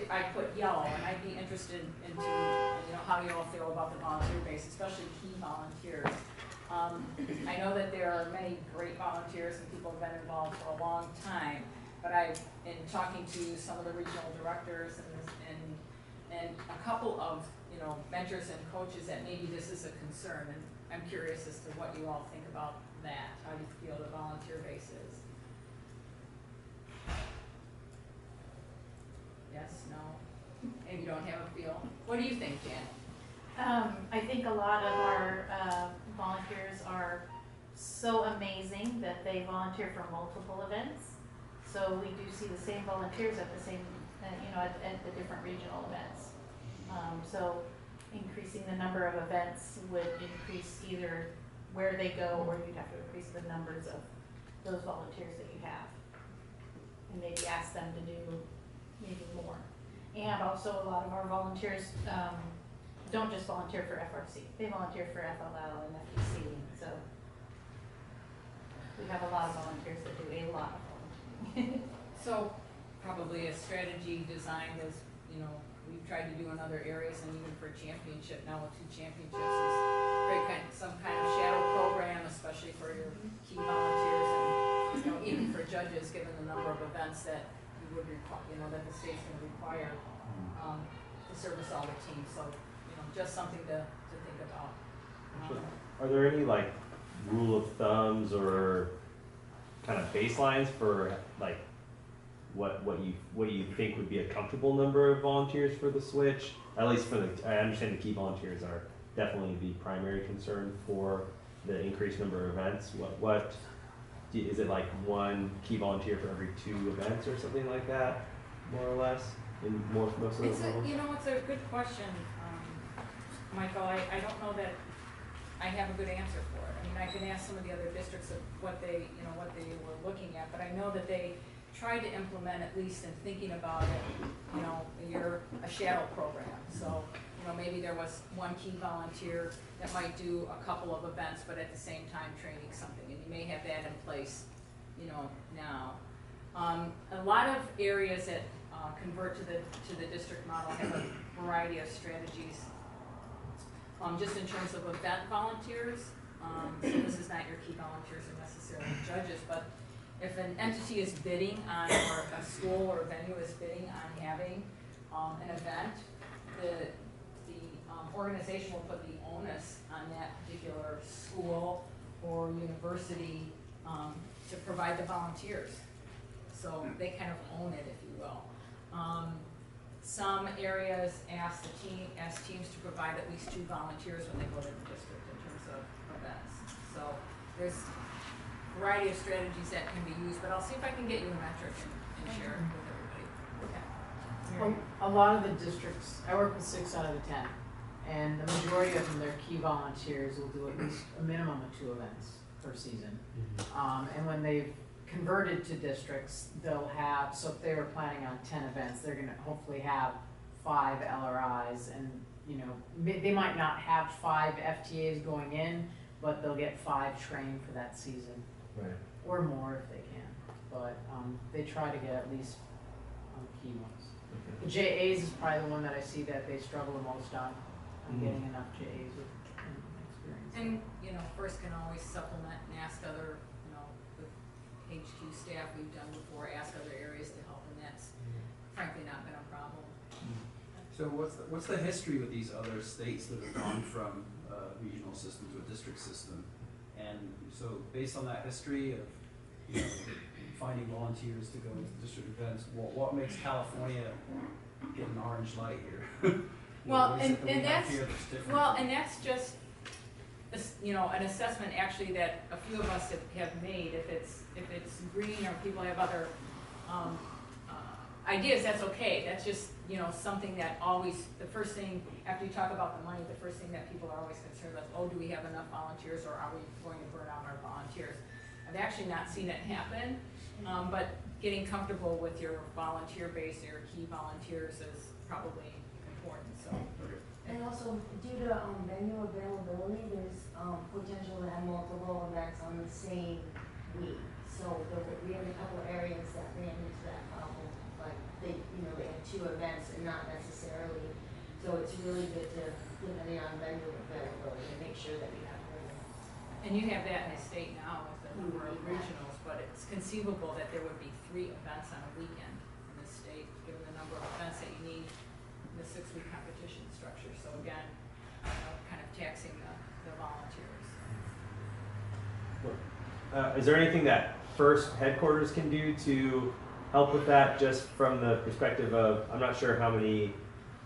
I put yellow, and I'd be interested into, you know, how you all feel about the volunteer base, especially key volunteers. I know that there are many great volunteers and people have been involved for a long time, but in talking to some of the regional directors and a couple of, you know, mentors and coaches, that maybe this is a concern, and I'm curious as to what you all think about that. How do you feel the volunteer base is? Yes, no? Maybe you don't have a feel. What do you think, Jan? I think a lot of our volunteers are so amazing that they volunteer for multiple events. So we do see the same volunteers at the same, you know, at the different regional events. So increasing the number of events would increase either where they go, or you'd have to increase the numbers of those volunteers that you have. And maybe ask them to do maybe more. And also a lot of our volunteers don't just volunteer for FRC, they volunteer for FLL and FTC, so we have a lot of volunteers that do a lot of volunteering. So probably a strategy designed as, you know, we've tried to do in other areas, and even for championship now with 2 championships, is very some kind of shadow program, especially for your key volunteers, and, you know, even for judges, given the number of events that you would require, you know, that the state's going to require to service all the teams. So, you know, just something to think about. Are there any like rule of thumbs or kind of baselines for like what you think would be a comfortable number of volunteers for the switch? At least for I understand the key volunteers are definitely the primary concern for the increased number of events. What is it, like 1 key volunteer for every 2 events or something like that, more or less, in most of those levels? You know, it's a good question, Michael. I don't know that I have a good answer for it. I mean, I can ask some of the other districts of what they were looking at, but I know that they tried to implement, at least in thinking about it, you know, a shadow program. So, you know, maybe there was 1 key volunteer that might do a couple of events, but at the same time training something, and you may have that in place, you know, now. A lot of areas that convert to the district model have a variety of strategies. Just in terms of event volunteers, so this is not your key volunteers or necessarily judges, but if an entity is bidding on, or a school or a venue is bidding on having an event, the organization will put the onus on that particular school or university to provide the volunteers. So they kind of own it, if you will. Some areas ask teams to provide at least 2 volunteers when they go to the district in terms of events. So there's a variety of strategies that can be used, but I'll see if I can get you a metric and share it with everybody. Okay. A lot of the districts, I work with 6 out of the 10, and the majority of them, their key volunteers will do at least a minimum of 2 events per season. And when they've converted to districts, they'll have, so if they were planning on 10 events, they're gonna hopefully have 5 LRIs, and, you know, they might not have 5 FTAs going in, but they'll get 5 trained for that season. Right. Or more if they can, but they try to get at least key ones. Okay. The JAs is probably the one that I see that they struggle the most on getting enough JAs with experience. And, you know, first can always supplement and ask other, you know, with HQ staff we've done before, ask other areas to help, and that's frankly not been a problem. So what's the history with these other states that have gone from regional system to a district system? And so based on that history of, you know, finding volunteers to go to district events, what makes California get an orange light here? Well, and that's just, you know, an assessment actually that a few of us have made. If it's green or people have other ideas, that's okay. That's just, you know, something that always, the first thing after you talk about the money, the first thing that people are always concerned about, oh, do we have enough volunteers, or are we going to burn out our volunteers? I've actually not seen it happen, but getting comfortable with your volunteer base, your key volunteers, is probably important. So. And also, due to venue availability, there's potential to have multiple events on the same week. So we have a couple of areas that ran into that problem, like they have 2 events and not necessarily. So it's really good to, depending on venue availability, and make sure that we have room. And you have that in the state now with the number of regionals, but it's conceivable that there would be 3 events on a weekend in the state, given the number of events that you need in the 6-week competition structure. So again, kind of taxing the volunteers. Is there anything that First headquarters can do to help with that, just from the perspective of, I'm not sure how many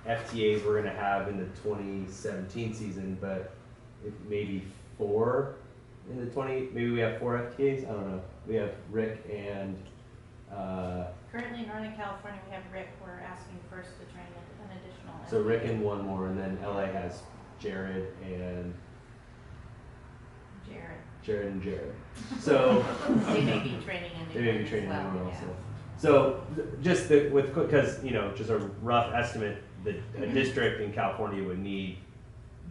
FTAs we're going to have in the 2017 season, but maybe 4 in the maybe we have 4 FTAs, I don't know. We have Rick and Currently in Northern California, we have Rick, we're asking First to train an additional. so Rick and 1 more, and then LA has Jared and Jared. So They may be training in they New may be England training as well, everyone yeah. else. So just because just a rough estimate, a district in California would need,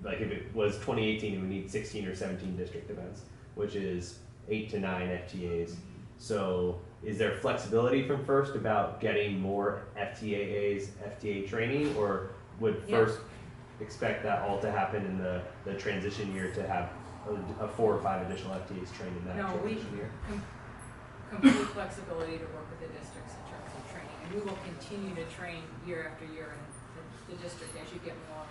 like if it was 2018, it would need 16 or 17 district events, which is 8 to 9 FTAs. So is there flexibility from First about getting more FTA training, or would First expect that all to happen in the transition year to have a 4 or 5 additional FTAs trained in that transition year? Complete flexibility to work with the districts in terms of training, and we will continue to train year after year in the district as you get more,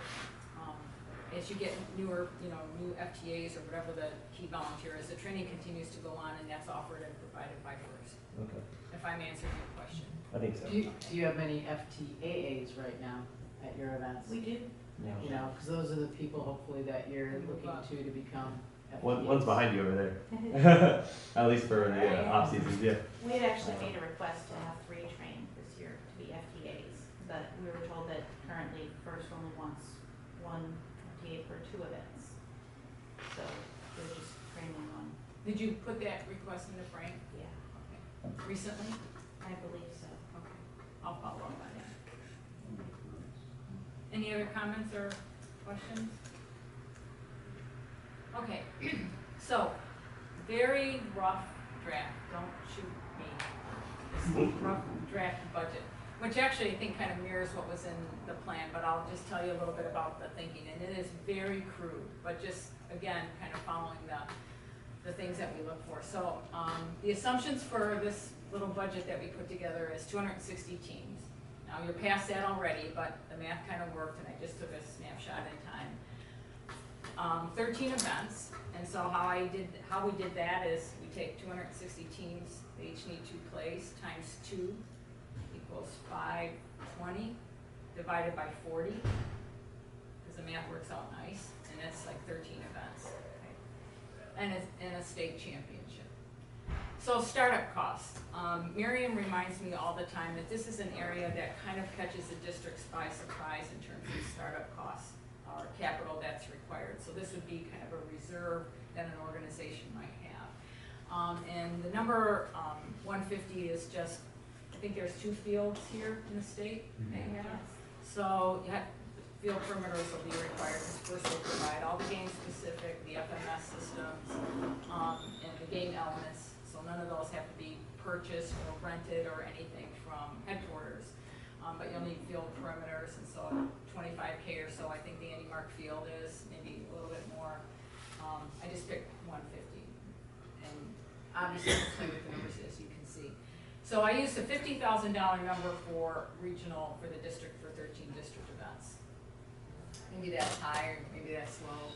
as you get newer, new FTAs or whatever the key volunteer is. The training continues to go on, and that's offered and provided by First. Okay, If I'm answering your question. I think so. Do you have many FTAAs right now at your events? We do. Because those are the people hopefully that you're looking to become FTAs. One's behind you over there. At least for the off seasons, yeah. We had actually made a request to have 3 trained this year to be FTAs, but we were told that currently First only wants 1 FTA per 2 events. So we're just training on, Did you put that request into Frank? yeah, Okay. Recently? I believe so. Okay. I'll follow up on that. Any other comments or questions? Okay, so very rough draft, don't shoot me. This rough draft budget, which actually I think kind of mirrors what was in the plan, but I'll just tell you a little bit about the thinking. And it is very crude, but just again, kind of following the things that we look for. So the assumptions for this little budget that we put together is 260 teams. Now you're past that already, but the math kind of worked, and I just took a snapshot in time. 13 events, and so how we did that is we take 260 teams, they each need 2 plays, times 2 equals 520, divided by 40, because the math works out nice, and it's like 13 events, okay? And a state championship. So startup costs. Miriam reminds me all the time that this is an area that kind of catches the districts by surprise in terms of startup costs or capital that's required. So this would be kind of a reserve that an organization might have. And the number 150 is just, I think there's 2 fields here in the state. Mm-hmm. So field perimeters will be required, because First will provide all the game specific, the FMS systems, and the game elements. So none of those have to be purchased or rented or anything from headquarters. But you'll need field perimeters, and so 25K or so, I think the Andy Mark field is, maybe a little bit more. I just picked 150. And obviously we'll play with the numbers as you can see. So I used a $50,000 number for regional, for the district, for 13 district events. Maybe that's high, or maybe that's low.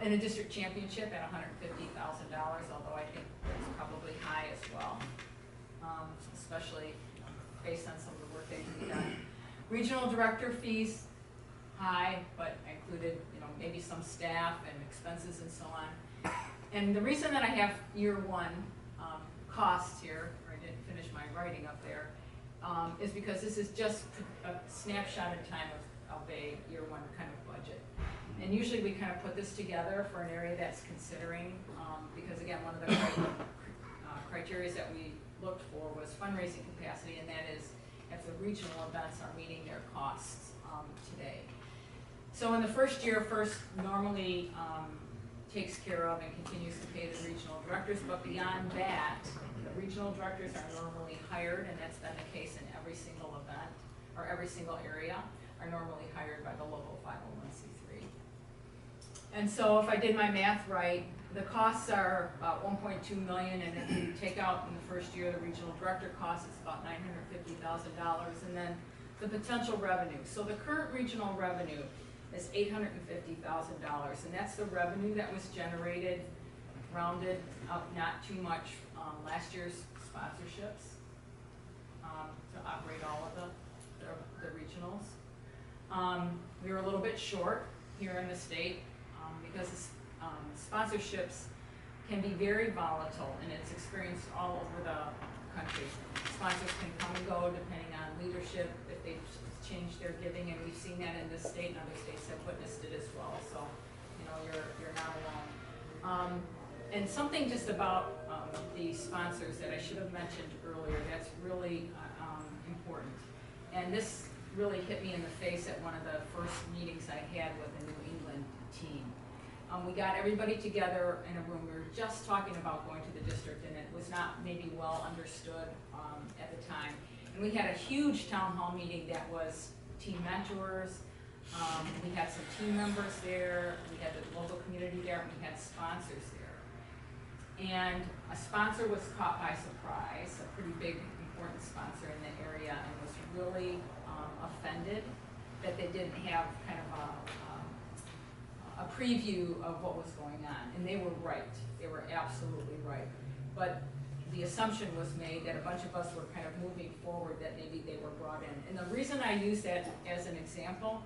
And a district championship at $150,000, although I think that's probably high as well, especially based on some of the work that you've done. Regional director fees, high, but I included, maybe some staff and expenses and so on. And the reason that I have year 1 costs here, or I didn't finish my writing up there, is because this is just a snapshot in time of a year 1 kind of budget. And usually we kind of put this together for an area that's considering, because again, one of the criteria that we looked for was fundraising capacity, and that is if the regional events are meeting their costs today. So in the first year, First normally takes care of and continues to pay the regional directors, but beyond that, the regional directors are normally hired, and that's been the case in every single event, or every single area, are normally hired by the local 501c3. And so if I did my math right, the costs are about 1.2 million, and if you take out in the first year the regional director costs, it's about $950,000, and then the potential revenue. So the current regional revenue is $850,000, and that's the revenue that was generated, rounded up not too much, last year's sponsorships to operate all of the regionals. We were a little bit short here in the state because sponsorships can be very volatile, and it's experienced all over the country. Sponsors can come and go depending on leadership, if they've changed their giving, and we've seen that in this state, and other states have witnessed it as well. So, you know, you're not alone. And something just about the sponsors that I should have mentioned earlier that's really important. And this really hit me in the face at one of the first meetings I had with the New England team. We got everybody together in a room. We were just talking about going to the district, and it was not maybe well understood at the time. And we had a huge town hall meeting that was team mentors. We had some team members there. We had the local community there. And we had sponsors there. And a sponsor was caught by surprise, a pretty big, important sponsor in the area, and was really offended that they didn't have kind of a preview of what was going on. And they were right. They were absolutely right. But the assumption was made that a bunch of us were kind of moving forward, that maybe they were brought in. And the reason I use that as an example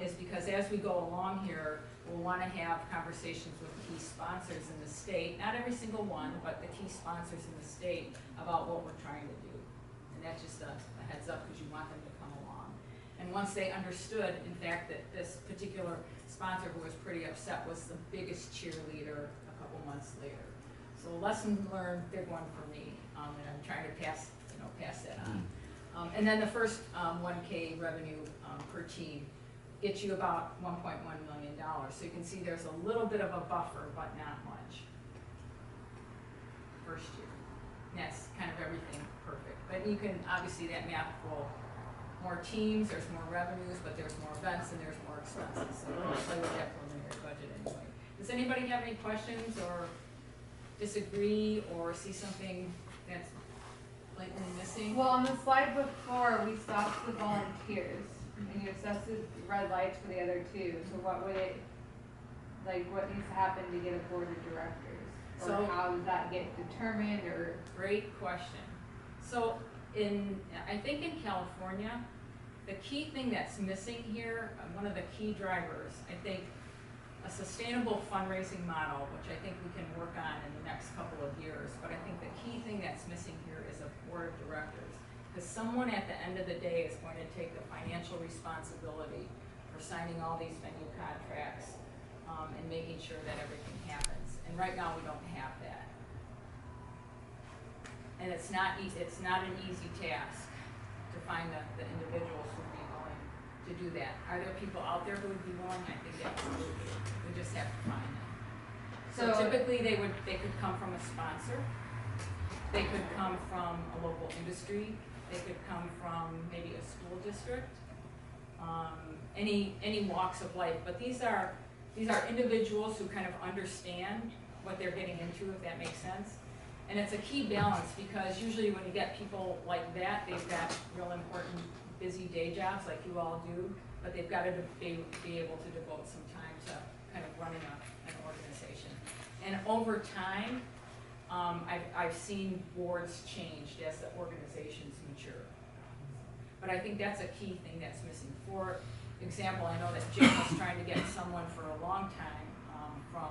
is because as we go along here, we'll want to have conversations with key sponsors in the state, not every single one, but the key sponsors in the state about what we're trying to do. And that's just a heads up because you want them to come along. And once they understood, in fact, that this particular sponsor who was pretty upset was the biggest cheerleader a couple months later. So lesson learned, big one for me, and I'm trying to pass that on. And then the first 1K revenue per team gets you about $1.1 million. So you can see there's a little bit of a buffer, but not much. First year. And that's kind of everything perfect. But you can, obviously that math will, more teams, there's more revenues, but there's more events and there's more expenses. So we'll play with that preliminary budget anyway. Does anybody have any questions or disagree or see something that's blatantly missing? Well, on the slide before, we stopped the volunteers, and you assessed the red lights for the other two. So what would it, like, what needs to happen to get a board of directors? Or So- how does that get determined, or? Great question. So I think in California, the key thing that's missing here, one of the key drivers, I think a sustainable fundraising model, which I think we can work on in the next couple of years, but I think the key thing that's missing here is a board of directors. Because someone at the end of the day is going to take the financial responsibility for signing all these venue contracts and making sure that everything happens. And right now we don't have that. And it's not an easy task to find the individuals who would be willing to do that. Are there people out there who would be willing? I think absolutely. We just have to find them. So typically they could come from a sponsor. They could come from a local industry. They could come from maybe a school district. Any walks of life. But these are individuals who kind of understand what they're getting into, if that makes sense. And it's a key balance because usually when you get people like that, they've got real important busy day jobs like you all do, but they've got to be able to devote some time to kind of running an organization. And over time, I've seen boards changed as the organizations mature. But I think that's a key thing that's missing. For example, I know that Jim was trying to get someone for a long time from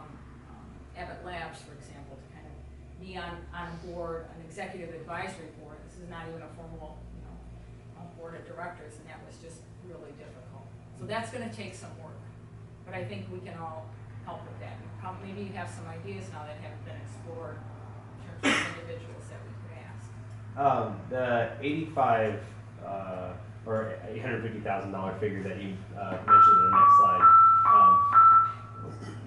Abbott Labs, for example, to kind of be on a board, an executive advisory board. This is not even a formal, board of directors, and that was just really difficult. So that's going to take some work, but I think we can all help with that. Maybe you have some ideas now that haven't been explored in terms of individuals that we could ask. The $85 or $850,000 figure that you mentioned in the next slide.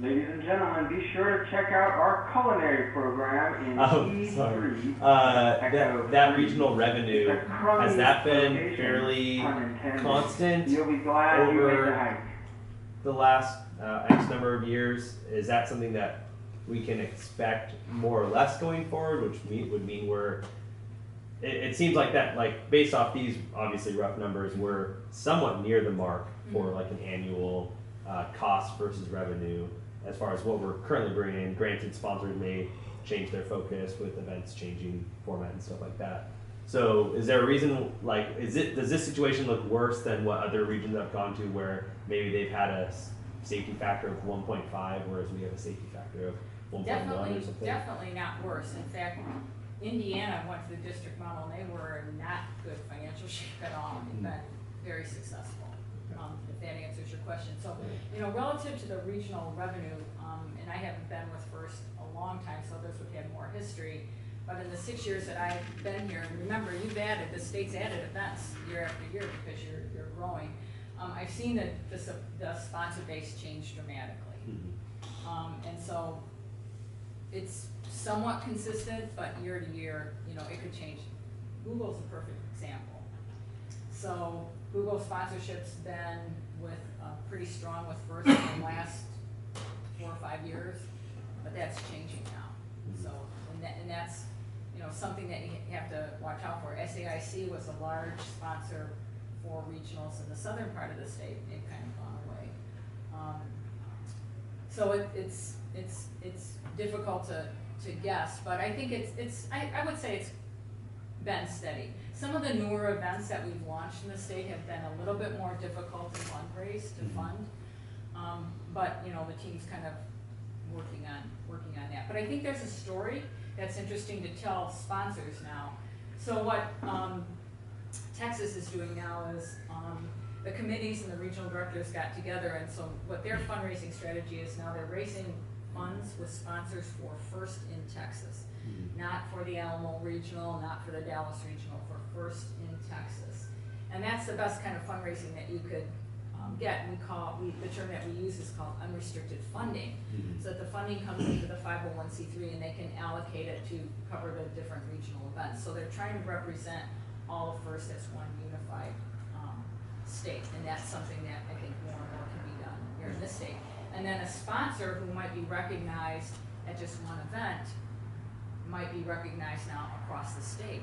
Ladies and gentlemen, be sure to check out our culinary program in Oh, E3. sorry. Echo That 3. regional revenue, It's a crummy has that been location, fairly pun intended. constant You'll be glad you made over the hike. the last X number of years? Is that something that we can expect more or less going forward, which would mean it seems like that, like based off these obviously rough numbers, we're somewhat near the mark for like an annual cost versus revenue as far as what we're currently bringing in. Granted, sponsors may change their focus with events changing format and stuff like that. So is there a reason, like, does this situation look worse than what other regions have gone to, where maybe they've had a safety factor of 1.5, whereas we have a safety factor of 1.1 or something? Definitely not worse. In fact, Indiana went to the district model and they were in not good financial shape at all. They've been very successful, if that answers your question. So, relative to the regional revenue, and I haven't been with First a long time, so this would have more history. But in the 6 years that I've been here, and remember, the state's added events year after year because you're growing. I've seen the sponsor base change dramatically. And so it's somewhat consistent, but year to year, it could change. Google's a perfect example. So Google sponsorship's been pretty strong with First in the last 4 or 5 years, but that's changing now. So, and that's, something that you have to watch out for. SAIC was a large sponsor for regionals in the southern part of the state. They've kind of gone away. So it's difficult to guess, but I think I would say it's been steady. Some of the newer events that we've launched in the state have been a little bit more difficult to fundraise, to fund. But the team's kind of working on that. But I think there's a story that's interesting to tell sponsors now. So what Texas is doing now is the committees and the regional directors got together, and so what their fundraising strategy is now, they're raising funds with sponsors for First in Texas. Not for the Alamo Regional, not for the Dallas Regional, for First in Texas. And that's the best kind of fundraising that you could get. The term that we use is called unrestricted funding. So that the funding comes into the 501c3 and they can allocate it to cover the different regional events. So they're trying to represent all of First as one unified state, and that's something that I think more and more can be done here in this state. And then a sponsor who might be recognized at just one event might be recognized now across the state.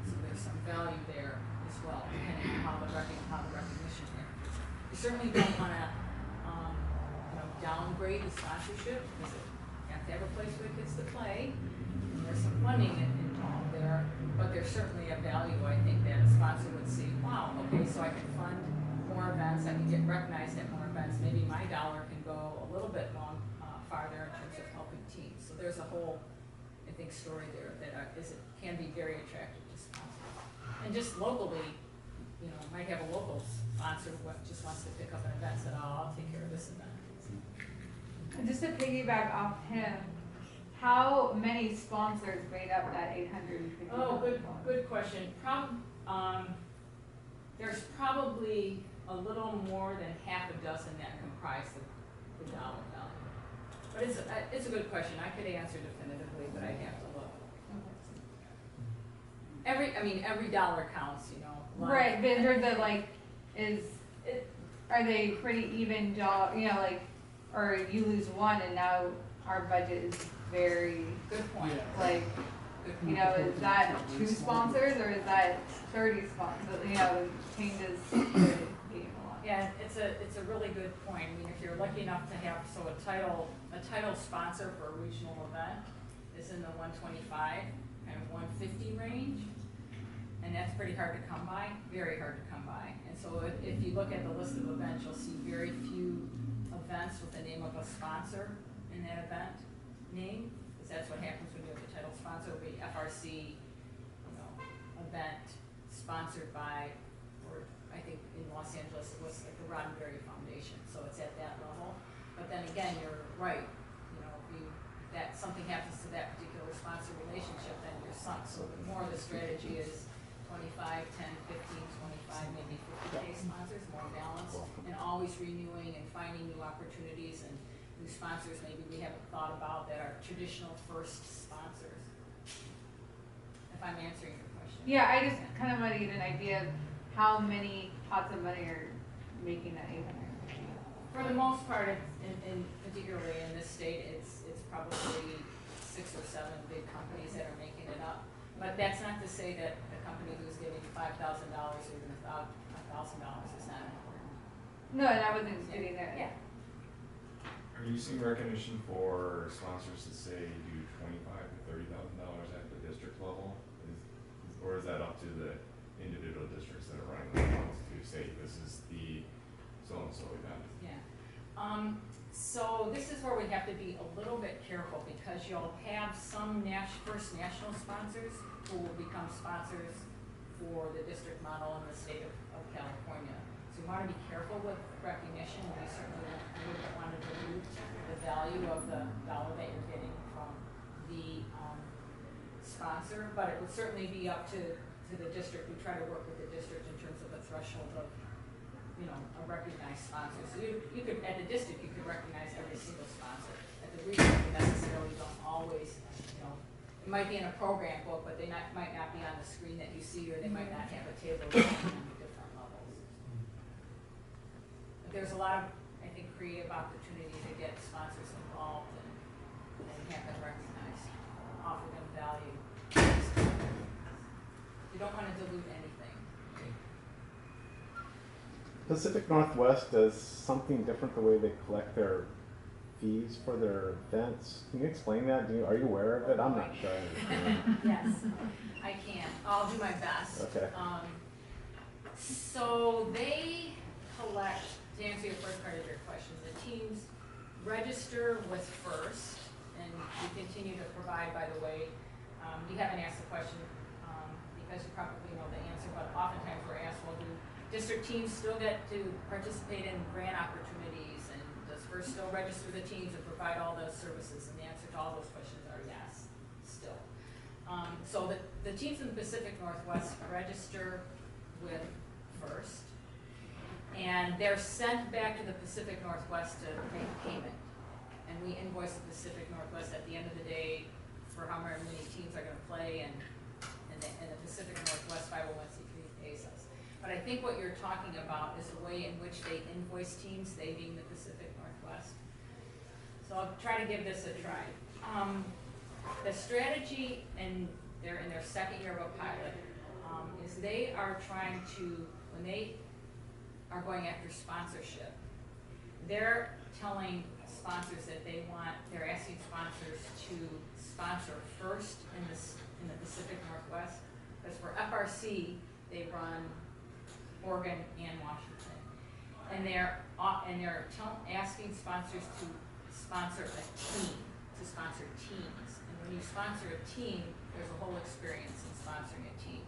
So there's some value there as well, depending on how the recognition there. You certainly don't want to downgrade the sponsorship, because you have to have a place for the kids to play, and there's some funding involved there, but there's certainly a value, I think, that a sponsor would see, wow, okay, so I can fund more events, I can get recognized at more events, maybe my dollar can go a little bit farther in terms of helping teams. So there's a whole, I think, story there that can be very attractive to sponsors. And just locally, might have a local sponsor who just wants to pick up an event and said, oh, I'll take care of this event. And just to piggyback off him, how many sponsors made up that 850? Oh, good question. There's probably a little more than half a dozen that comprise the dollar value. But it's a good question. I could answer definitively, but I'd have to look. Every dollar counts, Right, but in terms of are they pretty even job, or you lose one and now our budget is very, Good point. is that 2 sponsors or is that 30 sponsors? Changes the game a lot. Yeah, it's a really good point. If you're lucky enough to have, a title sponsor for a regional event is in the 125, kind of 150 range. And that's pretty hard to come by, very hard to come by. And so if you look at the list of events, you'll see very few events with the name of a sponsor in that event name, because that's what happens when you have the title sponsor. It'll be FRC, event sponsored by, or I think in Los Angeles it was like the Roddenberry Foundation, so it's at that level. But then again, you're right, if something happens to that particular sponsor relationship, then you're sunk. So the more the strategy is 25, 10, 15, 25, maybe 50K sponsors, more balanced, and always renewing and finding new opportunities and new sponsors maybe we haven't thought about that are traditional first sponsors. If I'm answering your question. Yeah, I just kind of want to get an idea of how many pots of money are making that 800. For the most part, in particularly in this state, it's probably 6 or 7 big companies that are making it up. But that's not to say that the company who's giving $5,000 or even $1,000 is not important. No, and I wasn't getting there. Yeah. Are you seeing recognition for sponsors that say do $25,000 to $30,000 at the district level? Or is that up to the individual districts that are running the funds to say this is the so-and-so event? Yeah. So this is where we have to be a little bit careful because you'll have some first national sponsors who will become sponsors for the district model in the state of California. So you want to be careful with recognition. We certainly wouldn't want to dilute the value of the dollar that you're getting from the sponsor, but it would certainly be up to the district. We try to work with the district in terms of a threshold of, a recognized sponsor. So you could, at the district, you could recognize every single sponsor. At the region, you necessarily don't always, it might be in a program book, but they might not be on the screen that you see, or they might not have a table on the different levels. But there's a lot of, I think, creative opportunity to get sponsors involved and have them recognized, offer them value. You don't want to dilute anything. Pacific Northwest does something different the way they collect their fees for their events. Can you explain that? Are you aware of it? I'm not sure. Yes, I can. I'll do my best. Okay. So they collect, to answer your first part of your question, the teams register with FIRST, and we continue to provide, by the way, you haven't asked the question because you probably know the answer, but oftentimes we're asked, well, do district teams still get to participate in grant opportunities, and does FIRST still register the teams and provide all those services? And the answer to all those questions are yes, still. So the teams in the Pacific Northwest register with FIRST, and they're sent back to the Pacific Northwest to make payment. And we invoice the Pacific Northwest at the end of the day for how many teams are going to play, and the Pacific Northwest 501c3 pays us. But I think what you're talking about is the way in which they invoice teams, they being the Pacific Northwest. So I'll try to give this a try. The strategy, and they're in their second year of a pilot, is they are trying to, when they are going after sponsorship, they're telling sponsors that they're asking sponsors to sponsor FIRST in the Pacific Northwest. Because for FRC, they run Oregon and Washington, and they're asking sponsors to sponsor a team, to sponsor teams. And when you sponsor a team, there's a whole experience in sponsoring a team.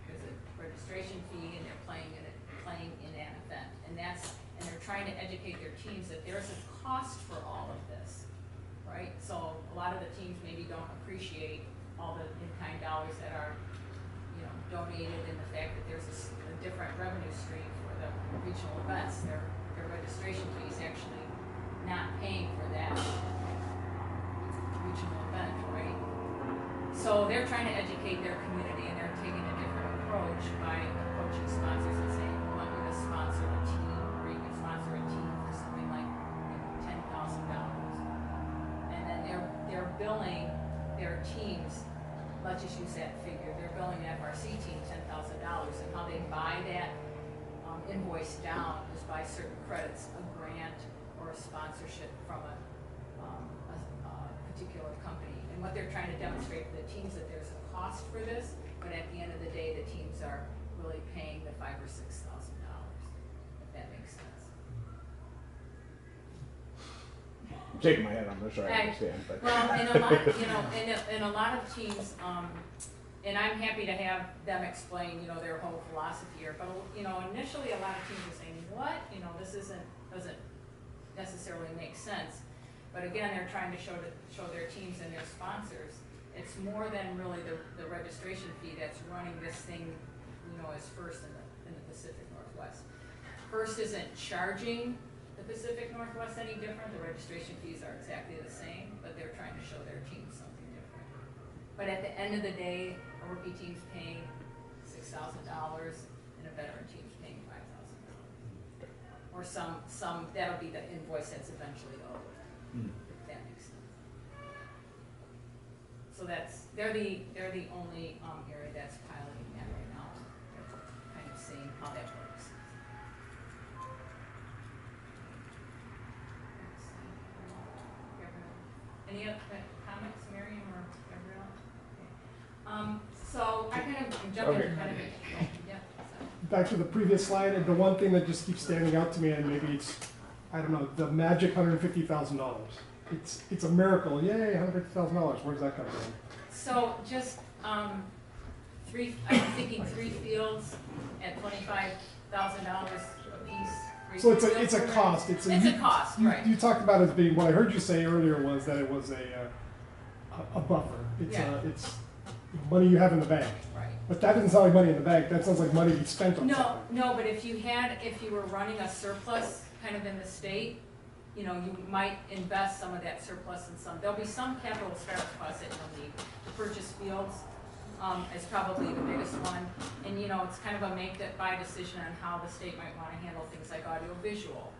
There's a registration fee, and they're playing in an event, and they're trying to educate their teams that there's a cost for all of this, right? So a lot of the teams maybe don't appreciate all the in-kind dollars that are donated, and the fact that there's a different revenue stream for the regional events. Their registration fee is actually not paying for that regional event, right? So they're trying to educate their community, and they're taking a different approach by approaching sponsors and saying, we want you to sponsor a team, or you can sponsor a team for something like $10,000. And then they're billing their teams. Let's just use that figure. They're billing an FRC team $10,000, and how they buy that invoice down is by certain credits, a grant or a sponsorship from a particular company. And what they're trying to demonstrate to the teams that there's a cost for this, but at the end of the day, the teams are really paying the $5,000 or $6,000. If that makes sense. I'm shaking my head. I'm not sure I understand. But. Well, in a lot, in a lot of teams, and I'm happy to have them explain, their whole philosophy here. But initially, a lot of teams are saying, "What? Doesn't necessarily make sense." But again, they're trying to show their teams and their sponsors. It's more than really the registration fee that's running this thing, as FIRST in the Pacific Northwest. FIRST isn't charging the the Pacific Northwest any different. The registration fees are exactly the same, but they're trying to show their team something different. But at the end of the day, a rookie team's paying $6,000 and a veteran team's paying $5,000. Or some, that'll be the invoice that's eventually owed, if that makes sense. So they're the only area that's piloting that right now. They're kind of seeing how that works. Any other comments, Miriam or Gabrielle? Okay. So I'm jumping kind of, yeah. So. Back to the previous slide, and the one thing that just keeps standing out to me, and maybe it's, I don't know, the magic $150,000. It's a miracle. Yay, $150,000. Where's that coming from? So just I'm thinking 3 fields at $25,000 a piece. So it's a cost. It's a cost, you, right? You talked about it as being, what I heard you say earlier was that it was a buffer. It's money you have in the bank. Right. But that doesn't sound like money in the bank. That sounds like money you spent on something. No, but if you were running a surplus kind of in the state, you might invest some of that surplus in there'll be some capital startup costs that you'll need to purchase fields. Is probably the biggest one. And it's kind of a make that buy decision on how the state might want to handle things like audiovisual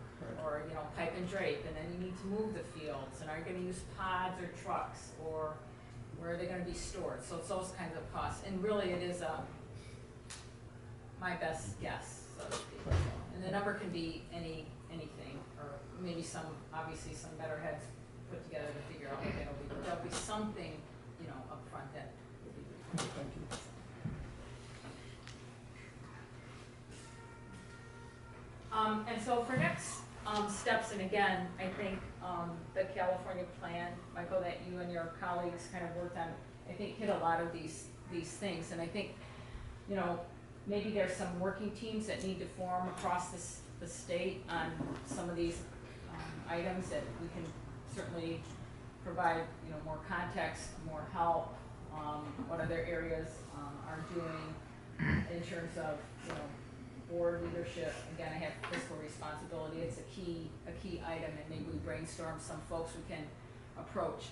or, pipe and drape. And then you need to move the fields. And are you going to use pods or trucks, or where are they going to be stored? So it's those kinds of costs. And really it is my best guess, so to speak. And the number can be anything, or maybe obviously some better heads put together to figure out what that'll be. But there'll be something, up front that will be. Thank you. And so for next steps, and again, I think the California plan, Michael, that you and your colleagues kind of worked on, I think hit a lot of these things. And I think, maybe there's some working teams that need to form across the state on some of these items that we can certainly provide, more context, more help, what other areas are doing in terms of, board leadership. Again, I have fiscal responsibility. It's a key item, and maybe we brainstorm some folks we can approach.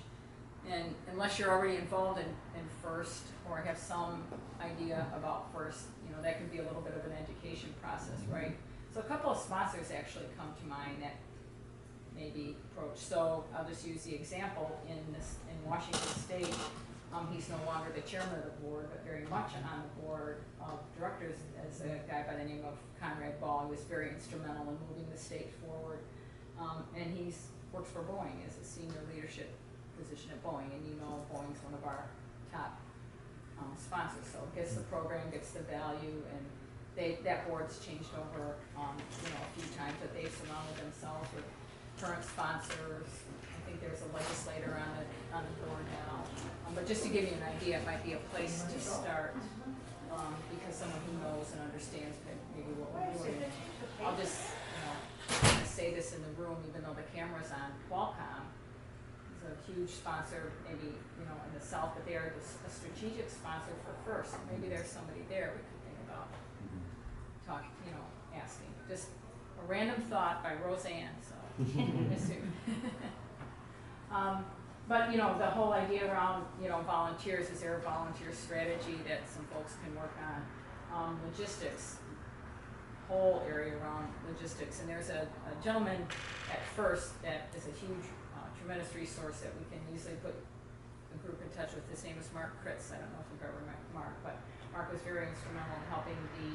And unless you're already involved in FIRST or have some idea about FIRST, that could be a little bit of an education process, right? So a couple of sponsors actually come to mind that may be approached. So I'll just use the example in Washington State. He's no longer the chairman of the board, but very much on the board of directors as a guy by the name of Conrad Ball. He was very instrumental in moving the state forward. And he works for Boeing as a senior leadership position at Boeing. And Boeing's one of our top sponsors. So it gets the program, gets the value, and that board's changed over a few times, but they've surrounded themselves with current sponsors. I think there's a legislator on the board now. But just to give you an idea, it might be a place to start, because someone who knows and understands maybe what we're doing. I'll just kind of say this in the room, even though the camera's on. Qualcomm is a huge sponsor, maybe in the South, but they are a strategic sponsor for FIRST. Maybe there's somebody there we could think about asking. Just a random thought by Roseanne. So. But the whole idea around volunteers, is there a volunteer strategy that some folks can work on? Logistics, whole area around logistics, and there's a gentleman at FIRST that is a huge, tremendous resource that we can easily put the group in touch with. His name is Mark Kritz. I don't know if you've ever met Mark, but Mark was very instrumental in helping the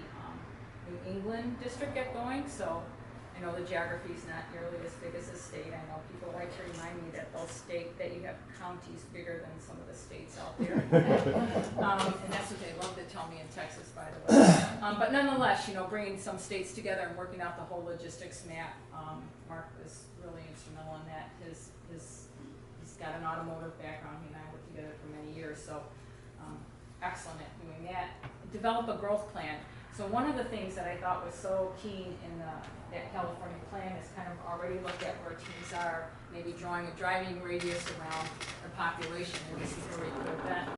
New England district get going. So I know the geography is not nearly as big as the state. I know people like to remind me that that you have counties bigger than some of the states out there. And that's what they love to tell me in Texas, by the way. But nonetheless, bringing some states together and working out the whole logistics map. Mark was really instrumental in that. He's got an automotive background. He and I worked together for many years, so excellent at doing that. Develop a growth plan. So one of the things that I thought was so keen in that California plan is kind of already look at where teams are, maybe drawing a driving radius around the population, and this is where we put that.